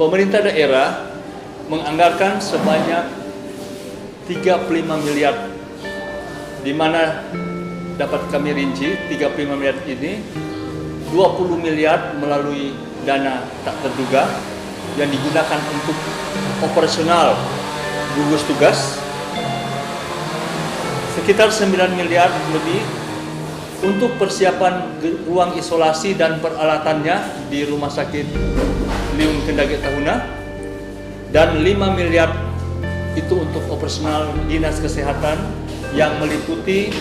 pemerintah daerah menganggarkan sebanyak 35 miliar, di mana dapat kami rinci 35 miliar ini 20 miliar melalui dana tak terduga yang digunakan untuk operasional gugus tugas, sekitar 9 miliar lebih untuk persiapan ruang isolasi dan peralatannya di Rumah Sakit Liung Kendage Tahuna, dan 5 miliar itu untuk operasional dinas kesehatan yang meliputi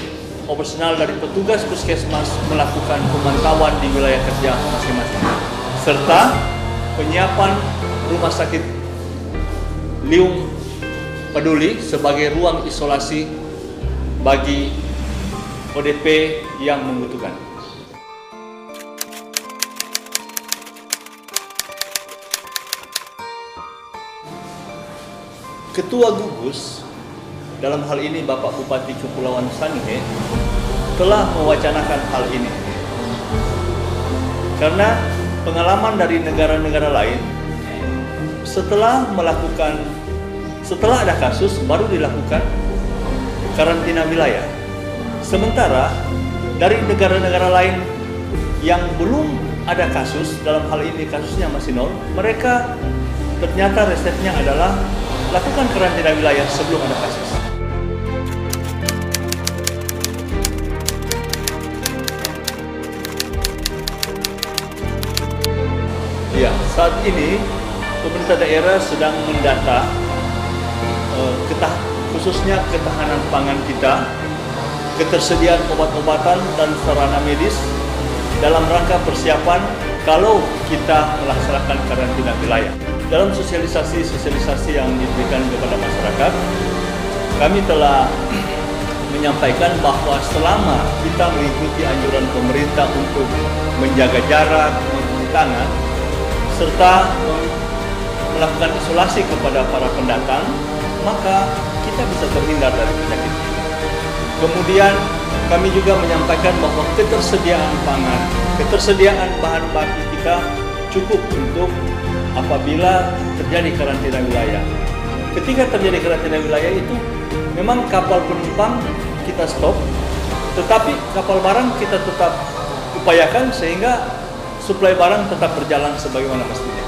operasional dari petugas puskesmas melakukan pemantauan di wilayah kerja masing-masing, serta penyiapan Rumah Sakit Liung Peduli sebagai ruang isolasi bagi ODP yang membutuhkan. Ketua gugus, dalam hal ini Bapak Bupati Kepulauan Sangihe, telah mewacanakan hal ini. Karena pengalaman dari negara-negara lain, setelah ada kasus baru dilakukan karantina wilayah. Sementara dari negara-negara lain yang belum ada kasus, dalam hal ini kasusnya masih nol, mereka ternyata resepnya adalah lakukan karantina wilayah sebelum ada kasus. Ya, saat ini pemerintah daerah sedang mendata khususnya ketahanan pangan kita, ketersediaan obat-obatan dan sarana medis dalam rangka persiapan kalau kita melaksanakan karantina wilayah. Dalam sosialisasi yang diberikan kepada masyarakat, kami telah menyampaikan bahwa selama kita mengikuti anjuran pemerintah untuk menjaga jarak, mencuci tangan, serta melakukan isolasi kepada para pendatang, maka kita bisa terhindar dari penyakit ini. Kemudian kami juga menyampaikan bahwa ketersediaan pangan, ketersediaan bahan baku kita cukup untuk apabila terjadi karantina wilayah. Ketika terjadi karantina wilayah itu, memang kapal penumpang kita stop, tetapi kapal barang kita tetap upayakan sehingga suplai barang tetap berjalan sebagaimana mestinya.